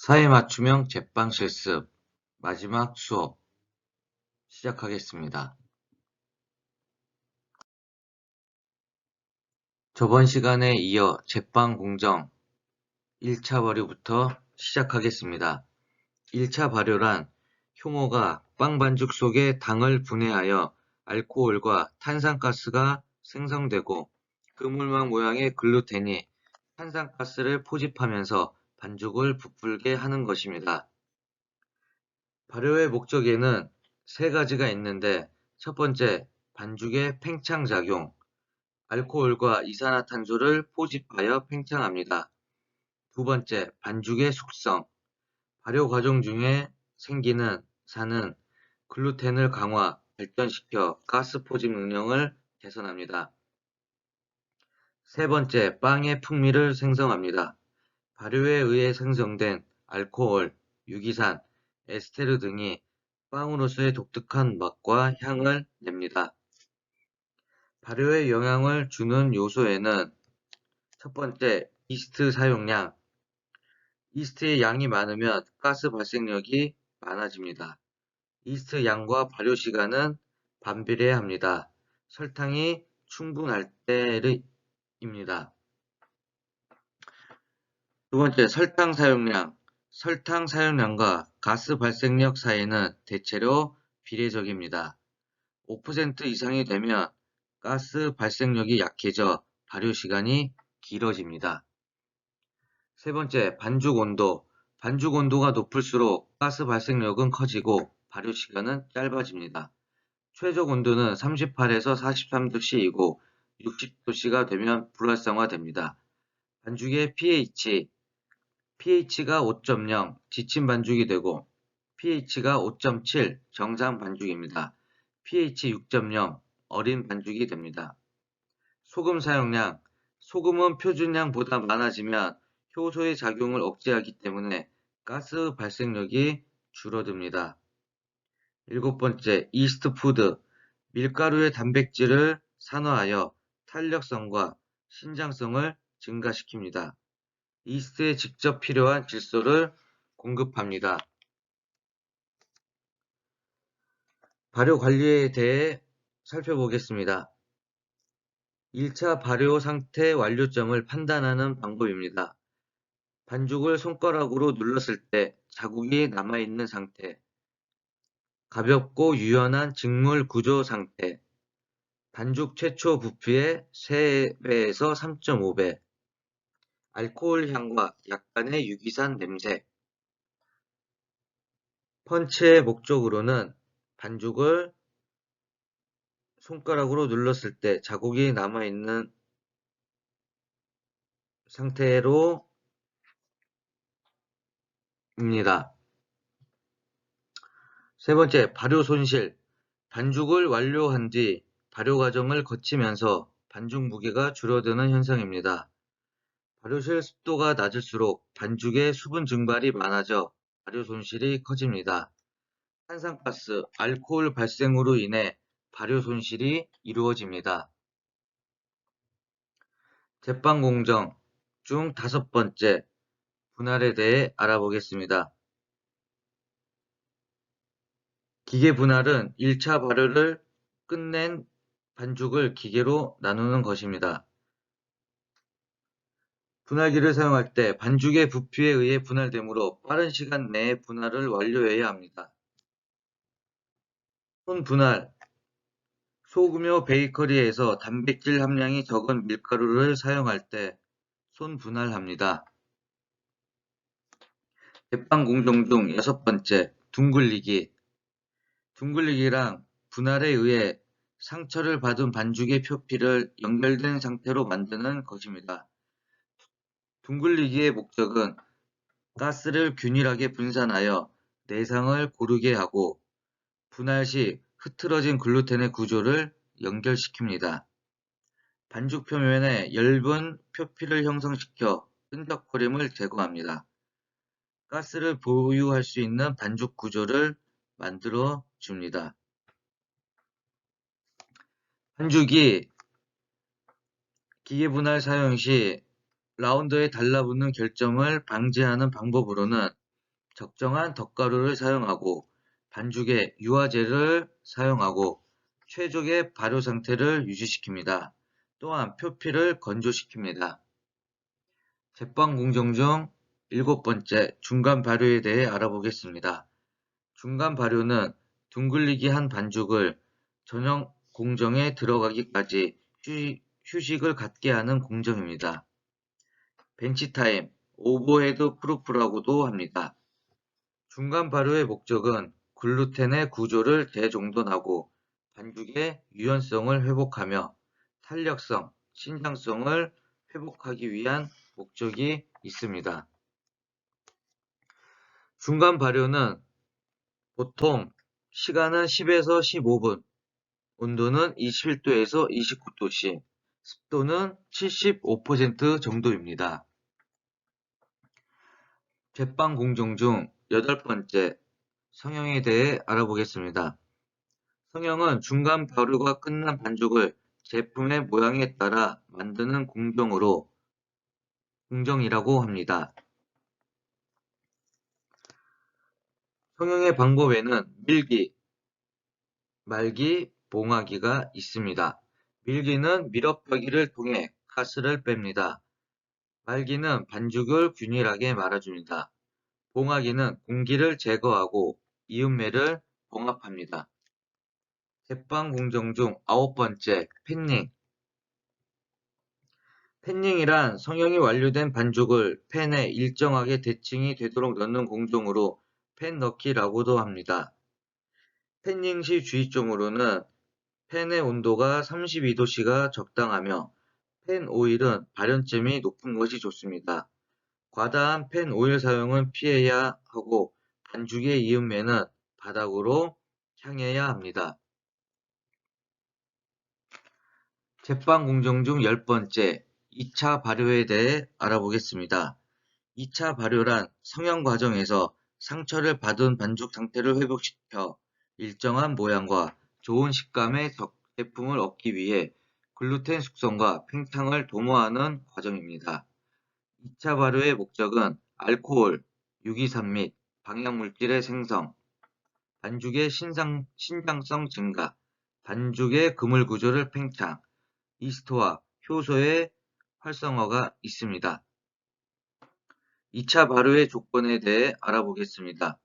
사회 맞춤형 제빵 실습 마지막 수업 시작하겠습니다. 저번 시간에 이어 제빵 공정 1차 발효부터 시작하겠습니다. 1차 발효란 효모가 빵 반죽 속에 당을 분해하여 알코올과 탄산가스가 생성되고 그물망 모양의 글루텐이 탄산가스를 포집하면서 반죽을 부풀게 하는 것입니다. 발효의 목적에는 세 가지가 있는데, 첫 번째, 반죽의 팽창작용, 알코올과 이산화탄소를 포집하여 팽창합니다. 두 번째, 반죽의 숙성, 발효 과정 중에 생기는 산은 글루텐을 강화, 발전시켜 가스 포집 능력을 개선합니다. 세 번째, 빵의 풍미를 생성합니다. 발효에 의해 생성된 알코올, 유기산, 에스테르 등이 빵으로서의 독특한 맛과 향을 냅니다. 발효에 영향을 주는 요소에는 첫 번째, 이스트 사용량. 이스트의 양이 많으면 가스 발생력이 많아집니다. 이스트 양과 발효 시간은 반비례합니다. 설탕이 충분할 때입니다. 두 번째, 설탕 사용량. 설탕 사용량과 가스 발생력 사이는 대체로 비례적입니다. 5% 이상이 되면 가스 발생력이 약해져 발효 시간이 길어집니다. 세 번째, 반죽 온도. 반죽 온도가 높을수록 가스 발생력은 커지고 발효 시간은 짧아집니다. 최적 온도는 38에서 43도씨이고 60도씨가 되면 불활성화됩니다. 반죽의 pH가 5.0 지친 반죽이 되고 pH가 5.7 정상 반죽입니다. pH 6.0 어린 반죽이 됩니다. 소금 사용량. 소금은 표준량보다 많아지면 효소의 작용을 억제하기 때문에 가스 발생력이 줄어듭니다. 일곱 번째, 이스트 푸드. 밀가루의 단백질을 산화하여 탄력성과 신장성을 증가시킵니다. 이스트에 직접 필요한 질소를 공급합니다. 발효 관리에 대해 살펴보겠습니다. 1차 발효 상태 완료점을 판단하는 방법입니다. 반죽을 손가락으로 눌렀을 때 자국이 남아있는 상태, 가볍고 유연한 직물 구조 상태, 반죽 최초 부피의 3배에서 3.5배, 알코올 향과 약간의 유기산 냄새. 펀치의 목적으로는 반죽을 손가락으로 눌렀을 때 자국이 남아있는 상태로 입니다. 세 번째, 발효 손실. 반죽을 완료한 뒤 발효 과정을 거치면서 반죽 무게가 줄어드는 현상입니다. 발효실 습도가 낮을수록 반죽의 수분 증발이 많아져 발효 손실이 커집니다. 탄산가스, 알코올 발생으로 인해 발효 손실이 이루어집니다. 제빵 공정 중 5번째, 분할에 대해 알아보겠습니다. 기계 분할은 1차 발효를 끝낸 반죽을 기계로 나누는 것입니다. 분할기를 사용할 때 반죽의 부피에 의해 분할되므로 빠른 시간 내에 분할을 완료해야 합니다. 손 분할. 소규모 베이커리에서 단백질 함량이 적은 밀가루를 사용할 때 손 분할합니다. 제빵 공정 중 6번째, 둥글리기. 둥글리기랑 분할에 의해 상처를 받은 반죽의 표피를 연결된 상태로 만드는 것입니다. 둥글리기의 목적은 가스를 균일하게 분산하여 내상을 고르게 하고 분할 시 흐트러진 글루텐의 구조를 연결시킵니다. 반죽 표면에 엷은 표피를 형성시켜 끈적거림을 제거합니다. 가스를 보유할 수 있는 반죽 구조를 만들어 줍니다. 반죽이 기계 분할 사용 시 라운더에 달라붙는 결점을 방지하는 방법으로는 적정한 덧가루를 사용하고 반죽에 유화제를 사용하고 최적의 발효 상태를 유지시킵니다. 또한 표피를 건조시킵니다. 제빵 공정 중 7번째 중간 발효에 대해 알아보겠습니다. 중간 발효는 둥글리기 한 반죽을 전용 공정에 들어가기까지 휴식을 갖게 하는 공정입니다. 벤치타임, 오버헤드 프루프라고도 합니다. 중간 발효의 목적은 글루텐의 구조를 대종돈하고 반죽의 유연성을 회복하며 탄력성, 신장성을 회복하기 위한 목적이 있습니다. 중간 발효는 보통 시간은 10에서 15분, 온도는 21도에서 29도씨, 습도는 75% 정도입니다. 제빵 공정 중 8번째, 성형에 대해 알아보겠습니다. 성형은 중간 발효가 끝난 반죽을 제품의 모양에 따라 만드는 공정이라고 합니다. 성형의 방법에는 밀기, 말기, 봉하기가 있습니다. 밀기는 밀업하기를 통해 가스를 뺍니다. 말기는 반죽을 균일하게 말아줍니다. 봉하기는 공기를 제거하고 이음매를 봉합합니다. 제빵 공정 중 9번째, 팬닝. 팬닝이란 성형이 완료된 반죽을 팬에 일정하게 대칭이 되도록 넣는 공정으로 팬 넣기라고도 합니다. 팬닝 시 주의점으로는 팬의 온도가 32도씨가 적당하며 팬 오일은 발연점이 높은 것이 좋습니다. 과다한 팬 오일 사용은 피해야 하고 반죽의 이음매는 바닥으로 향해야 합니다. 제빵 공정 중 10번째, 2차 발효에 대해 알아보겠습니다. 2차 발효란 성형 과정에서 상처를 받은 반죽 상태를 회복시켜 일정한 모양과 좋은 식감의 제품을 얻기 위해 글루텐 숙성과 팽창을 도모하는 과정입니다. 2차 발효의 목적은 알코올, 유기산 및 방향물질의 생성, 반죽의 신장성 증가, 반죽의 그물 구조를 팽창, 이스트와 효소의 활성화가 있습니다. 2차 발효의 조건에 대해 알아보겠습니다.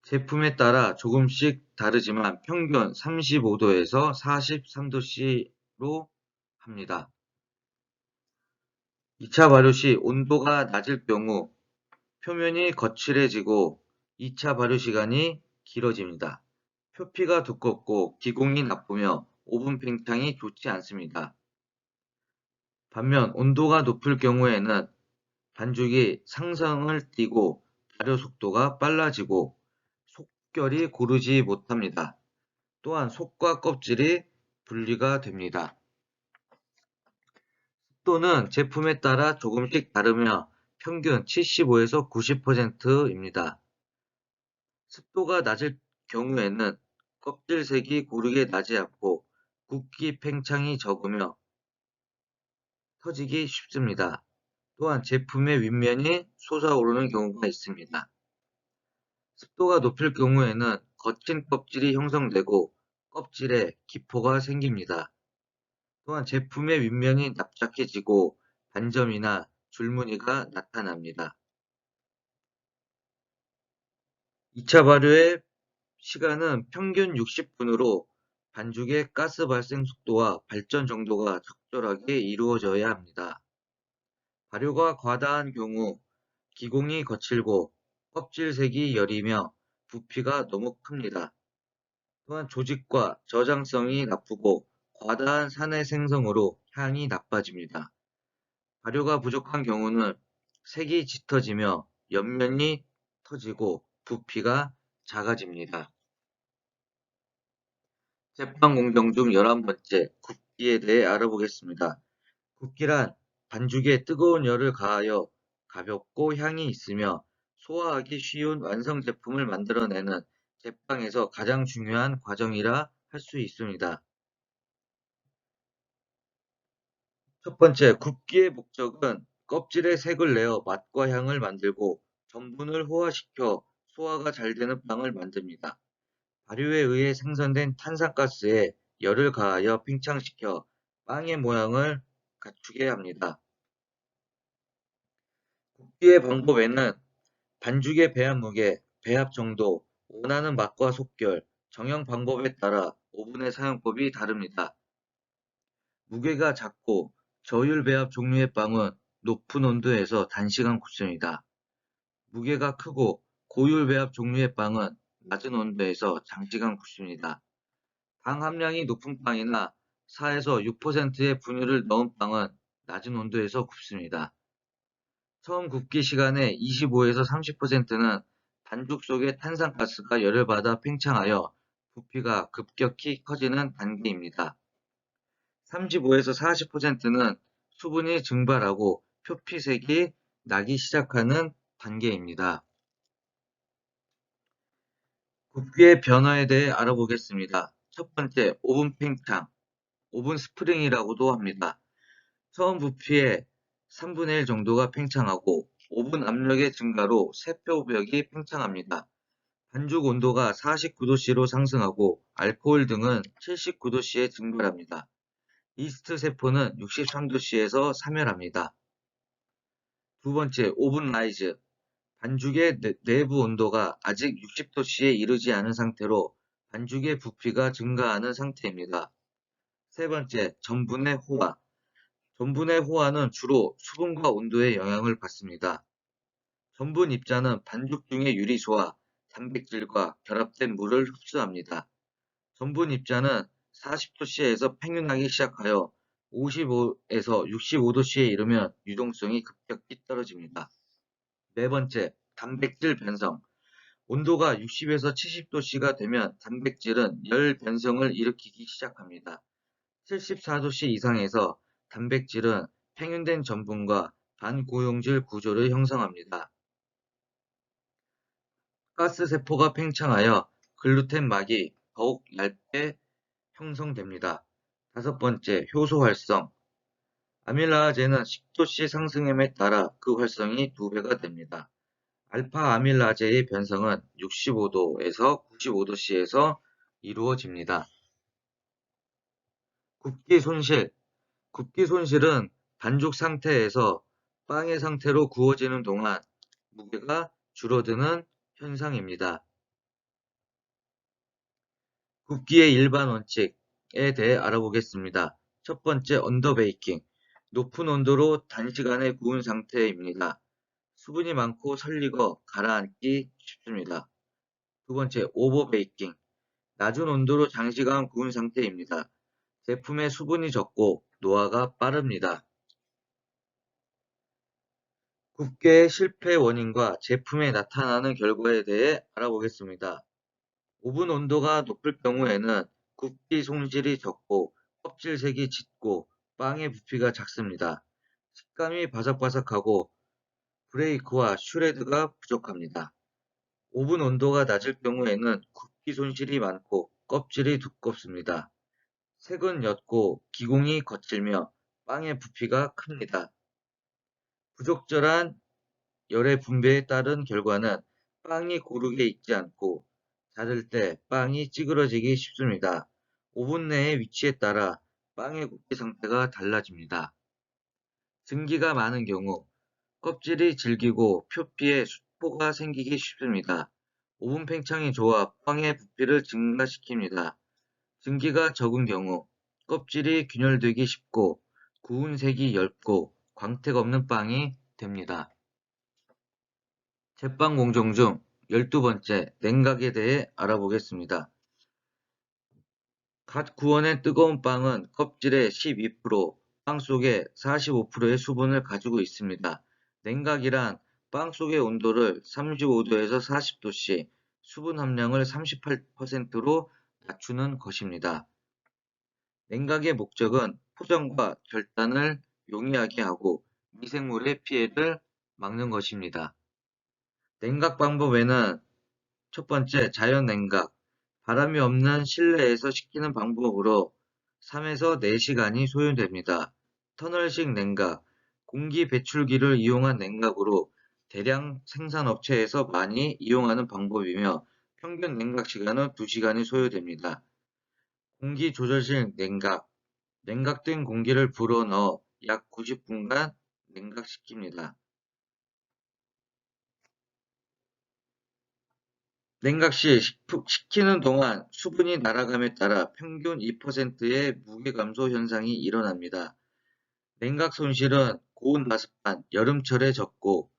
제품에 따라 조금씩 다르지만 평균 35도에서 43도씨로 합니다. 2차 발효 시 온도가 낮을 경우 표면이 거칠해지고 2차 발효 시간이 길어집니다. 표피가 두껍고 기공이 나쁘며 오븐 팽창이 좋지 않습니다. 반면 온도가 높을 경우에는 반죽이 상성을 띠고 발효 속도가 빨라지고 속결이 고르지 못합니다. 또한 속과 껍질이 분리가 됩니다. 습도는 제품에 따라 조금씩 다르며 평균 75에서 90%입니다. 습도가 낮을 경우에는 껍질색이 고르게 나지 않고 굵기 팽창이 적으며 터지기 쉽습니다. 또한 제품의 윗면이 솟아오르는 경우가 있습니다. 습도가 높을 경우에는 거친 껍질이 형성되고 껍질에 기포가 생깁니다. 또한 제품의 윗면이 납작해지고 반점이나 줄무늬가 나타납니다. 2차 발효의 시간은 평균 60분으로 반죽의 가스 발생 속도와 발전 정도가 적절하게 이루어져야 합니다. 발효가 과다한 경우 기공이 거칠고 껍질색이 여리며 부피가 너무 큽니다. 또한 조직과 저장성이 나쁘고 과다한 산의 생성으로 향이 나빠집니다. 발효가 부족한 경우는 색이 짙어지며 옆면이 터지고 부피가 작아집니다. 제빵 공정 중 11번째, 굽기에 대해 알아보겠습니다. 굽기란 반죽에 뜨거운 열을 가하여 가볍고 향이 있으며 소화하기 쉬운 완성 제품을 만들어내는 제빵에서 가장 중요한 과정이라 할 수 있습니다. 첫 번째, 굽기의 목적은 껍질의 색을 내어 맛과 향을 만들고 전분을 호화시켜 소화가 잘 되는 빵을 만듭니다. 발효에 의해 생성된 탄산가스에 열을 가하여 팽창시켜 빵의 모양을 갖추게 합니다. 굽기의 방법에는 반죽의 배합 무게, 배합 정도, 원하는 맛과 속결, 정형 방법에 따라 오븐의 사용법이 다릅니다. 무게가 작고 저율 배합 종류의 빵은 높은 온도에서 단시간 굽습니다. 무게가 크고 고율 배합 종류의 빵은 낮은 온도에서 장시간 굽습니다. 당 함량이 높은 빵이나 4에서 6%의 분유를 넣은 빵은 낮은 온도에서 굽습니다. 처음 굽기 시간의 25에서 30%는 반죽 속의 탄산가스가 열을 받아 팽창하여 부피가 급격히 커지는 단계입니다. 35에서 40%는 수분이 증발하고 표피색이 나기 시작하는 단계입니다. 굽기의 변화에 대해 알아보겠습니다. 첫 번째, 오븐 팽창, 오븐 스프링이라고도 합니다. 처음 부피의 3분의 1 정도가 팽창하고 오븐 압력의 증가로 세포벽이 팽창합니다. 반죽 온도가 49도씨로 상승하고 알코올 등은 79도씨에 증발합니다. 이스트 세포는 63도씨에서 사멸합니다. 두 번째, 오븐 라이즈. 반죽의 내부 온도가 아직 60도씨에 이르지 않은 상태로 반죽의 부피가 증가하는 상태입니다. 세 번째, 전분의 호화. 전분의 호화는 주로 수분과 온도의 영향을 받습니다. 전분 입자는 반죽 중의 유리수와 단백질과 결합된 물을 흡수합니다. 전분 입자는 40도씨에서 평균하기 시작하여 55에서 65도씨에 이르면 유동성이 급격히 떨어집니다. 네 번째, 단백질 변성. 온도가 60에서 70도씨가 되면 단백질은 열 변성을 일으키기 시작합니다. 74도씨 이상에서 단백질은 평균된 전분과 반고용질 구조를 형성합니다. 가스세포가 팽창하여 글루텐막이 더욱 얇게 형성됩니다. 다섯 번째, 효소 활성. 아밀라제는 10도씨 상승함에 따라 그 활성이 2배가 됩니다. 알파 아밀라제의 변성은 65도에서 95도씨에서 이루어집니다. 굽기 손실. 굽기 손실은 반죽 상태에서 빵의 상태로 구워지는 동안 무게가 줄어드는 현상입니다. 굽기의 일반 원칙에 대해 알아보겠습니다. 첫 번째, 언더베이킹. 높은 온도로 단시간에 구운 상태입니다. 수분이 많고 설리고 가라앉기 쉽습니다. 두 번째, 오버베이킹. 낮은 온도로 장시간 구운 상태입니다. 제품에 수분이 적고 노화가 빠릅니다. 굽게의 실패 원인과 제품에 나타나는 결과에 대해 알아보겠습니다. 오븐 온도가 높을 경우에는 굽기 손실이 적고 껍질색이 짙고 빵의 부피가 작습니다. 식감이 바삭바삭하고 브레이크와 슈레드가 부족합니다. 오븐 온도가 낮을 경우에는 굽기 손실이 많고 껍질이 두껍습니다. 색은 옅고 기공이 거칠며 빵의 부피가 큽니다. 부적절한 열의 분배에 따른 결과는 빵이 고르게 익지 않고 자를 때 빵이 찌그러지기 쉽습니다. 오븐 내의 위치에 따라 빵의 굽기 상태가 달라집니다. 증기가 많은 경우 껍질이 질기고 표피에 수포가 생기기 쉽습니다. 오븐 팽창이 좋아 빵의 부피를 증가시킵니다. 증기가 적은 경우 껍질이 균열되기 쉽고 구운 색이 옅고 광택 없는 빵이 됩니다. 제빵 공정 중 12번째, 냉각에 대해 알아보겠습니다. 갓 구워낸 뜨거운 빵은 껍질의 12%, 빵 속에 45%의 수분을 가지고 있습니다. 냉각이란 빵 속의 온도를 35도에서 40도씨, 수분 함량을 38%로 낮추는 것입니다. 냉각의 목적은 포장과 절단을 용이하게 하고 미생물의 피해를 막는 것입니다. 냉각 방법에는 첫 번째, 자연 냉각. 바람이 없는 실내에서 식히는 방법으로 3에서 4시간이 소요됩니다. 터널식 냉각. 공기 배출기를 이용한 냉각으로 대량 생산업체에서 많이 이용하는 방법이며 평균 냉각 시간은 2시간이 소요됩니다. 공기 조절식 냉각, 냉각된 공기를 불어넣어 약 90분간 냉각시킵니다. 냉각 시 식히는 동안 수분이 날아감에 따라 평균 2%의 무게 감소 현상이 일어납니다. 냉각 손실은 고온 나습한 여름철에 적고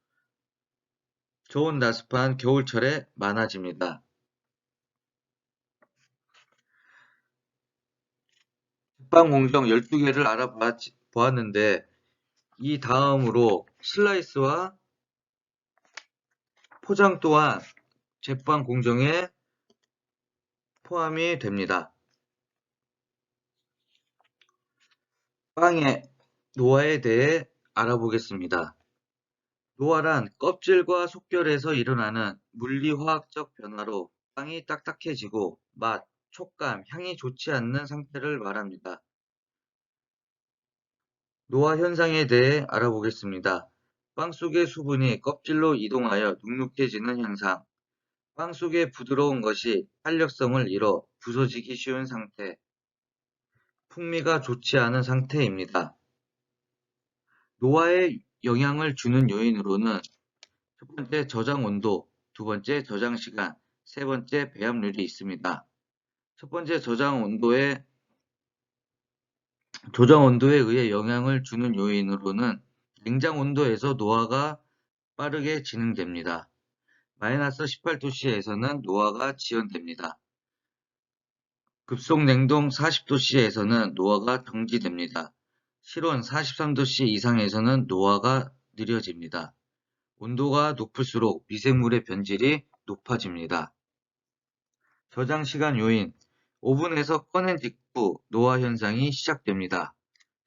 저온 나습한 겨울철에 많아집니다. 제빵 공정 12개를 알아보았는데 이 다음으로 슬라이스와 포장 또한 제빵 공정에 포함이 됩니다. 빵의 노화에 대해 알아보겠습니다. 노화란 껍질과 속결에서 일어나는 물리화학적 변화로 빵이 딱딱해지고 맛, 촉감, 향이 좋지 않는 상태를 말합니다. 노화 현상에 대해 알아보겠습니다. 빵 속의 수분이 껍질로 이동하여 눅눅해지는 현상. 빵 속의 부드러운 것이 탄력성을 잃어 부서지기 쉬운 상태. 풍미가 좋지 않은 상태입니다. 노화에 영향을 주는 요인으로는 첫 번째 저장 온도, 두 번째 저장 시간, 세 번째 배합률이 있습니다. 첫 번째 조정 온도에 의해 영향을 주는 요인으로는 냉장 온도에서 노화가 빠르게 진행됩니다. 마이너스 18도씨에서는 노화가 지연됩니다. 급속 냉동 40도씨에서는 노화가 정지됩니다. 실온 43도씨 이상에서는 노화가 느려집니다. 온도가 높을수록 미생물의 변질이 높아집니다. 저장 시간 요인 오븐에서 꺼낸 직후 노화 현상이 시작됩니다.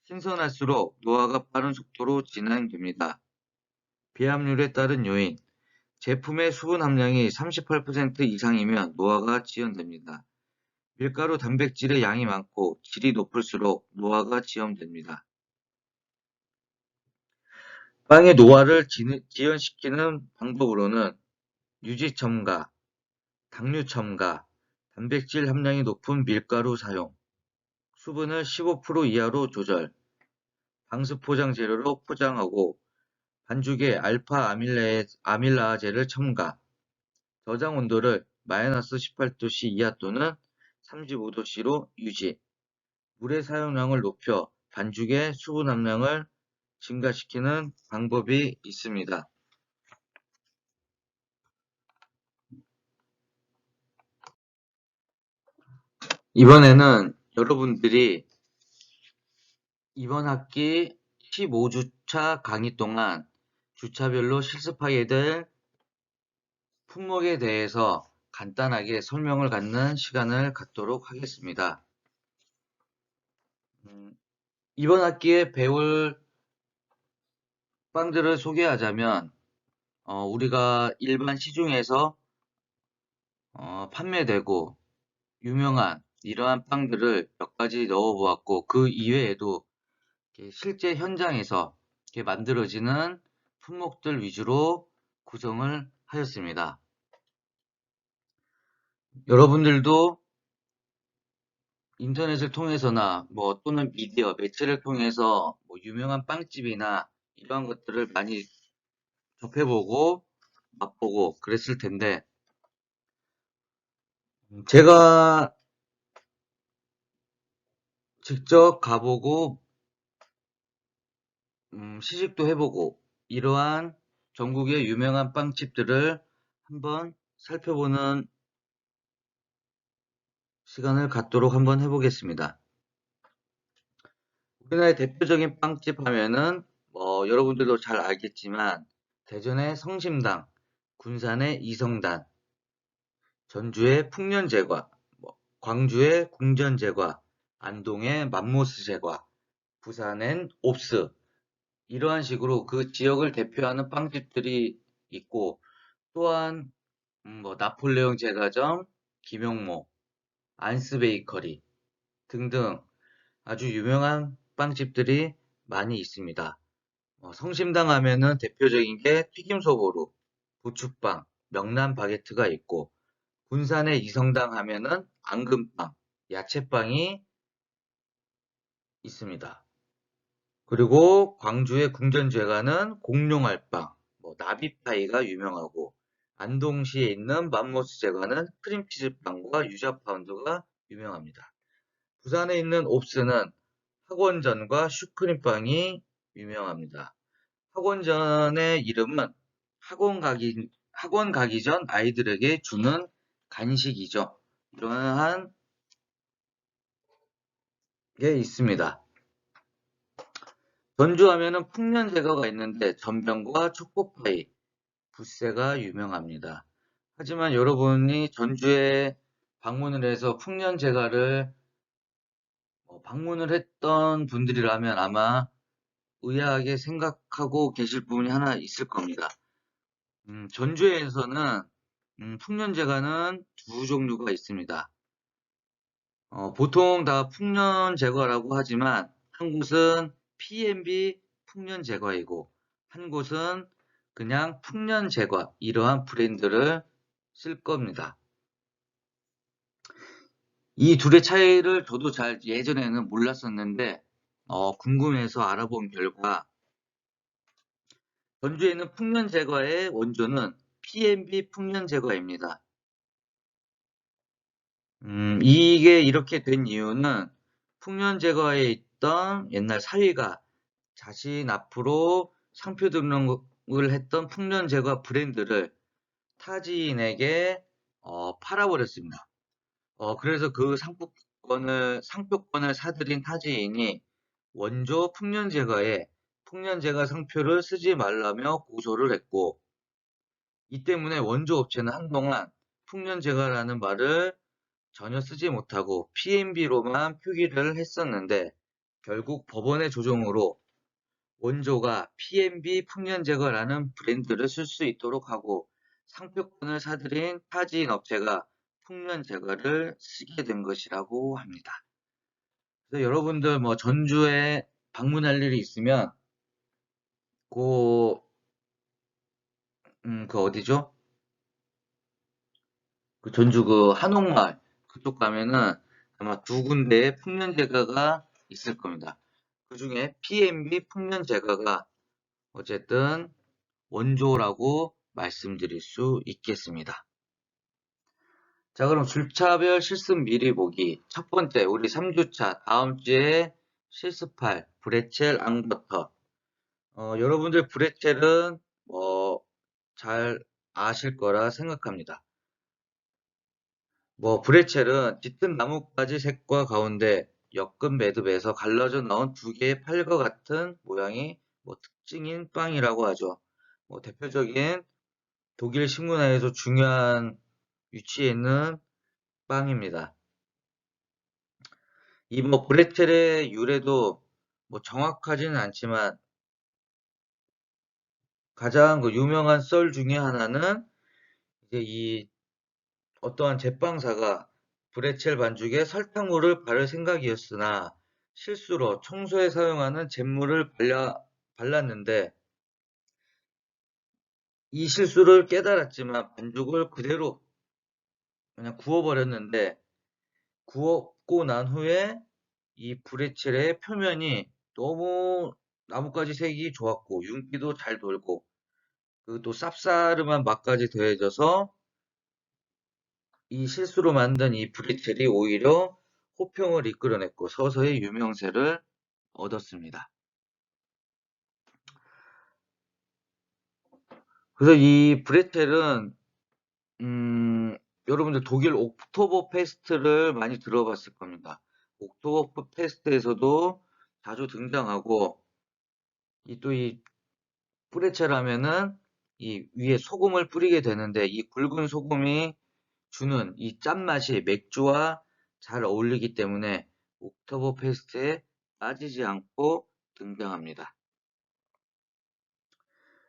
신선할수록 노화가 빠른 속도로 진행됩니다. 배합률에 따른 요인 제품의 수분 함량이 38% 이상이면 노화가 지연됩니다. 밀가루 단백질의 양이 많고 질이 높을수록 노화가 지연됩니다. 빵의 노화를 지연시키는 방법으로는 유지 첨가, 당류 첨가, 단백질 함량이 높은 밀가루 사용, 수분을 15% 이하로 조절, 방수 포장 재료로 포장하고 반죽에 알파 아밀라제를 첨가, 저장 온도를 마이너스 18도씨 이하 또는 35도씨로 유지, 물의 사용량을 높여 반죽의 수분 함량을 증가시키는 방법이 있습니다. 이번에는 여러분들이 이번 학기 15주차 강의 동안 주차별로 실습하게 될 품목에 대해서 간단하게 설명을 갖는 시간을 갖도록 하겠습니다. 이번 학기에 배울 빵들을 소개하자면 우리가 일반 시중에서 판매되고 유명한 이러한 빵들을 몇 가지 넣어보았고 그 이외에도 실제 현장에서 만들어지는 품목들 위주로 구성을 하였습니다. 여러분들도 인터넷을 통해서나 또는 미디어, 매체를 통해서 유명한 빵집이나 이러한 것들을 많이 접해보고 맛보고 그랬을 텐데 제가 직접 가보고 시식도 해보고 이러한 전국의 유명한 빵집들을 한번 살펴보는 시간을 갖도록 한번 해보겠습니다. 우리나라의 대표적인 빵집 하면은 여러분들도 잘 알겠지만 대전의 성심당, 군산의 이성단, 전주의 풍년제과, 광주의 궁전제과, 안동의 맘모스제과, 부산엔 옵스 이러한 식으로 그 지역을 대표하는 빵집들이 있고 또한 나폴레옹 제과점, 김용모, 안스 베이커리 등등 아주 유명한 빵집들이 많이 있습니다. 성심당 하면은 대표적인 게 튀김소보루, 부추빵, 명란 바게트가 있고, 군산의 이성당 하면은 앙금빵, 야채빵이 있습니다. 그리고 광주의 궁전제과는 공룡알빵, 나비파이가 유명하고, 안동시에 있는 맘모스 제과는 크림치즈빵과 유자파운드가 유명합니다. 부산에 있는 옵스는 학원전과 슈크림빵이 유명합니다. 학원전의 이름은 학원 가기 전 아이들에게 주는 간식이죠. 이러한 게 있습니다. 전주하면은 풍년제과가 있는데 전병과 초코파이, 붓새가 유명합니다. 하지만 여러분이 전주에 방문을 해서 풍년제과를 방문을 했던 분들이라면 아마 의아하게 생각하고 계실 부분이 하나 있을 겁니다. 전주에서는 풍년제과는 두 종류가 있습니다. 보통 다 풍년제과라고 하지만 한 곳은 P&B 풍년제과이고 한 곳은 그냥 풍년제과 이러한 브랜드를 쓸 겁니다. 이 둘의 차이를 저도 잘 예전에는 몰랐었는데 궁금해서 알아본 결과 전주에는 풍년제과의 원조는 P&B 풍년제과입니다. 이게 이렇게 된 이유는 풍년제과에 있던 옛날 사위가 자신 앞으로 상표 등록을 했던 풍년제과 브랜드를 타지인에게 팔아버렸습니다. 그래서 그 상표권을 사들인 타지인이 원조 풍년제과에 풍년제과 상표를 쓰지 말라며 고소를 했고, 이 때문에 원조 업체는 한동안 풍년제과라는 말을 전혀 쓰지 못하고 P&B로만 표기를 했었는데, 결국 법원의 조정으로 원조가 P&B 풍년제과라는 브랜드를 쓸 수 있도록 하고 상표권을 사들인 타지인 업체가 풍년제과를 쓰게 된 것이라고 합니다. 그래서 여러분들 전주에 방문할 일이 있으면 그 어디죠? 그 전주 그 한옥마을 그쪽 가면은 아마 두 군데의 풍년제과가 있을 겁니다. 그 중에 P&B 풍년제과가 어쨌든 원조라고 말씀드릴 수 있겠습니다. 자, 그럼 줄차별 실습 미리 보기. 첫 번째, 우리 3주차 다음 주에 실습할 브레첼 앙버터. 여러분들 브레첼은 잘 아실 거라 생각합니다. 브레첼은 짙은 나뭇가지 색과 가운데 옅은 매듭에서 갈라져 나온 두 개의 팔과 같은 모양이 특징인 빵이라고 하죠. 대표적인 독일 식문화에서 중요한 위치에 있는 빵입니다. 이 브레첼의 유래도 정확하지는 않지만 가장 그 유명한 썰 중에 하나는 이제 이 어떠한 제빵사가 브레첼 반죽에 설탕물을 바를 생각이었으나 실수로 청소에 사용하는 잿물을 발랐는데 이 실수를 깨달았지만 반죽을 그대로 그냥 구워버렸는데 구웠고 난 후에 이 브레첼의 표면이 너무 나뭇가지 색이 좋았고 윤기도 잘 돌고 그리고 또 쌉싸름한 맛까지 더해져서 이 실수로 만든 이 브레첼이 오히려 호평을 이끌어냈고 서서히 유명세를 얻었습니다. 그래서 이 브레첼은 여러분들 독일 옥토버 페스트를 많이 들어봤을 겁니다. 옥토버 페스트에서도 자주 등장하고 이 브레첼 하면은 이 위에 소금을 뿌리게 되는데 이 굵은 소금이 주는 이 짠맛이 맥주와 잘 어울리기 때문에 옥토버 페스트에 빠지지 않고 등장합니다.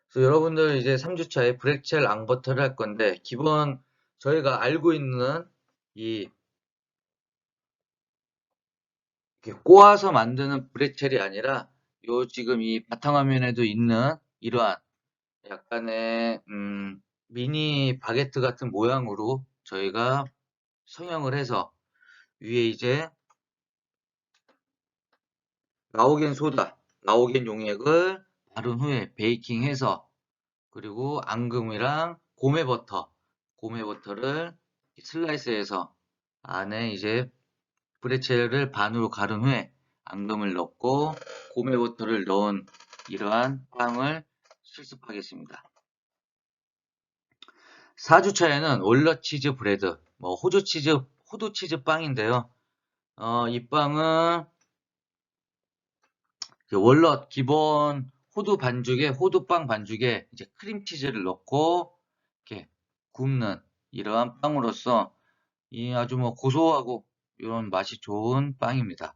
그래서 여러분들 이제 3주차에 브레첼 앙버터를 할 건데 기본 저희가 알고 있는 이 이렇게 꼬아서 만드는 브레첼이 아니라 요 지금 이 바탕화면에도 있는 이러한 약간의 미니 바게트 같은 모양으로 저희가 성형을 해서 위에 이제 라오겐 소다, 라오겐 용액을 바른 후에 베이킹해서 그리고 앙금이랑 고메버터를 슬라이스해서 안에 이제 브레첼을 반으로 가른 후에 앙금을 넣고 고메버터를 넣은 이러한 빵을 실습하겠습니다. 4주차에는 월넛 치즈 브레드, 호두 치즈 빵인데요. 이 빵은 월넛 기본 호두빵 반죽에 이제 크림치즈를 넣고 이렇게 굽는 이러한 빵으로서 이 아주 고소하고 이런 맛이 좋은 빵입니다.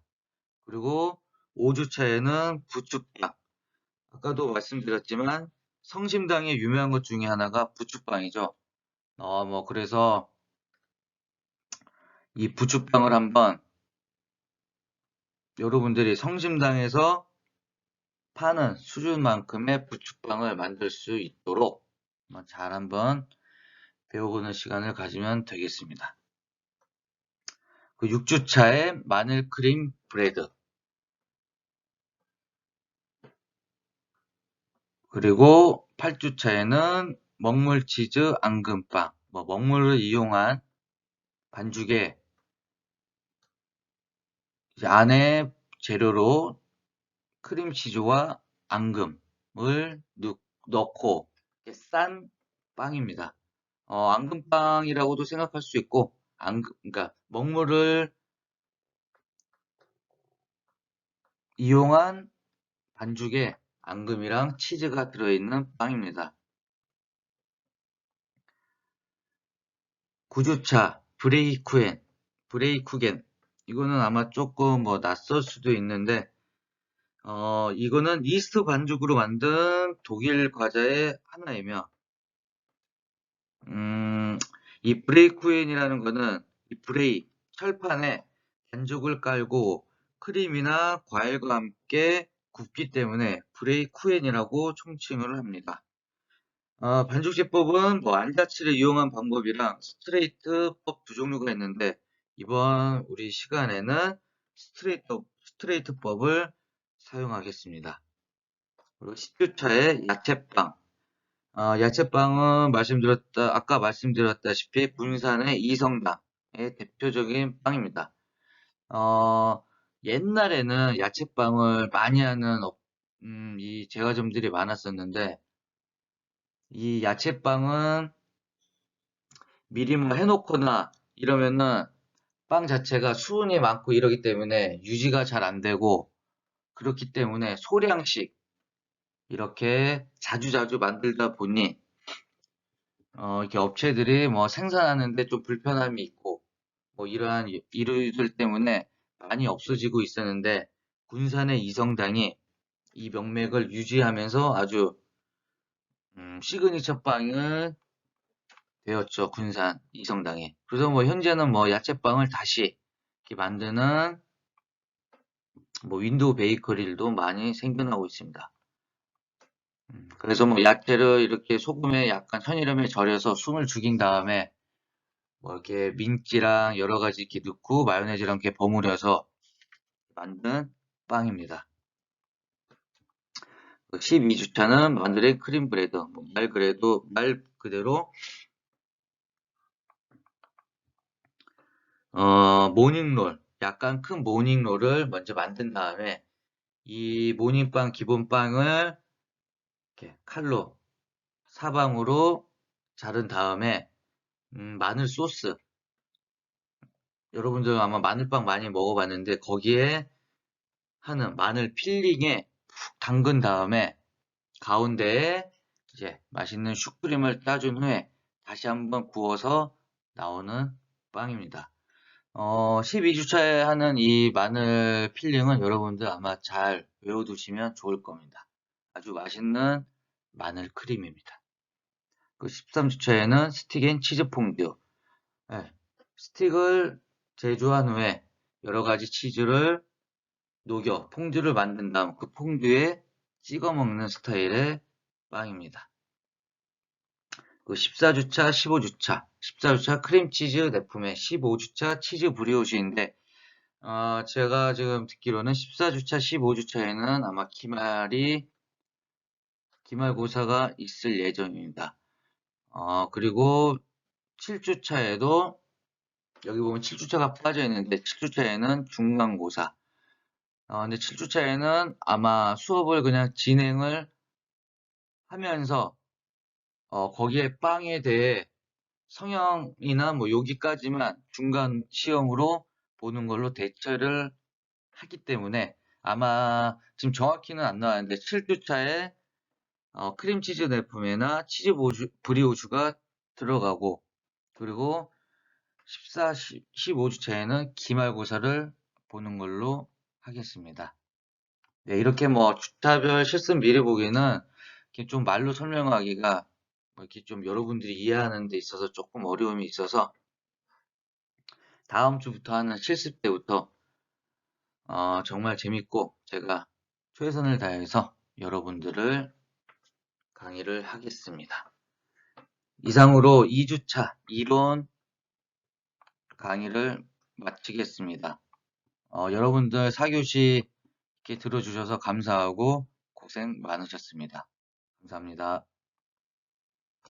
그리고 5주차에는 부추빵. 아까도 말씀드렸지만 성심당의 유명한 것 중에 하나가 부추빵이죠. 그래서 이 부추빵을 한번 여러분들이 성심당에서 파는 수준만큼의 부추빵을 만들 수 있도록 잘 한번 배워보는 시간을 가지면 되겠습니다. 그 6주차에 마늘크림 브레드, 그리고 8주차에는 먹물치즈 앙금빵, 먹물을 이용한 반죽에 이제 안에 재료로 크림치즈와 앙금을 넣고 싼 빵입니다. 앙금빵이라고도 생각할 수 있고, 그러니까 먹물을 이용한 반죽에 앙금이랑 치즈가 들어있는 빵입니다. 9주차 브레이쿠겐. 이거는 아마 조금 낯설 수도 있는데, 이거는 이스트 반죽으로 만든 독일 과자의 하나이며, 이 브레이쿠엔이라는 거는 이 철판에 반죽을 깔고 크림이나 과일과 함께 굽기 때문에 브레이쿠엔이라고 총칭을 합니다. 반죽제법은 안자치를 이용한 방법이랑 스트레이트법 두 종류가 있는데 이번 우리 시간에는 스트레이트법을 사용하겠습니다. 그리고 10주차에 야채빵. 야채빵은 아까 말씀드렸다시피 군산의 이성당의 대표적인 빵입니다. 옛날에는 야채빵을 많이 하는 이 제과점들이 많았었는데 이 야채빵은 미리 해놓거나 이러면은 빵 자체가 수분이 많고 이러기 때문에 유지가 잘 안 되고 그렇기 때문에 소량씩 이렇게 자주자주 만들다 보니 이렇게 업체들이 생산하는데 좀 불편함이 있고 이러한 이유들 때문에 많이 없어지고 있었는데 군산의 이성당이 이 명맥을 유지하면서 아주 시그니처 빵을 되었죠. 군산 이성당에. 그래서 현재는 야채빵을 다시 이렇게 만드는 윈도우 베이커리도 많이 생겨나고 있습니다. 그래서 야채를 이렇게 소금에 약간 천일염에 절여서 숨을 죽인 다음에 이렇게 민지랑 여러 가지 이렇게 넣고 마요네즈랑 이렇게 버무려서 만든 빵입니다. 12주차는 마늘의 크림 브레드. 말 그대로 모닝롤, 약간 큰 모닝롤을 먼저 만든 다음에 이 모닝빵 기본빵을 이렇게 칼로 사방으로 자른 다음에 마늘 소스. 여러분들 아마 마늘빵 많이 먹어봤는데 거기에 하는 마늘 필링에 푹 담근 다음에 가운데에 이제 맛있는 슈크림을 따준 후에 다시 한번 구워서 나오는 빵입니다. 12주차에 하는 이 마늘 필링은 여러분들 아마 잘 외워두시면 좋을 겁니다. 아주 맛있는 마늘 크림입니다. 그 13주차에는 스틱 앤 치즈 퐁듀. 네, 스틱을 제조한 후에 여러 가지 치즈를 녹여 퐁듀를 만든 다음 그 퐁듀에 찍어 먹는 스타일의 빵입니다. 그 14주차, 15주차, 14주차 크림치즈 내품의 15주차 치즈 브리오시인데 제가 지금 듣기로는 14주차, 15주차에는 아마 기말고사가 있을 예정입니다. 그리고 7주차에도 여기 보면 7주차가 빠져 있는데 7주차에는 중간고사. 근데 7주차에는 아마 수업을 그냥 진행을 하면서 거기에 빵에 대해 성형이나 뭐 여기까지만 중간 시험으로 보는 걸로 대처를 하기 때문에 아마 지금 정확히는 안 나왔는데 7주차에 크림치즈 내품에나 치즈 브리오슈가 들어가고 그리고 14, 15주차에는 기말고사를 보는 걸로 하겠습니다. 네, 이렇게 뭐 주차별 실습 미리 보기는 이렇게 좀 말로 설명하기가 뭐 이렇게 좀 여러분들이 이해하는 데 있어서 조금 어려움이 있어서 다음 주부터 하는 실습 때부터 정말 재밌고 제가 최선을 다해서 여러분들을 강의를 하겠습니다. 이상으로 2주차 이론 강의를 마치겠습니다. 여러분들 4교시 이렇게 들어주셔서 감사하고 고생 많으셨습니다. 감사합니다.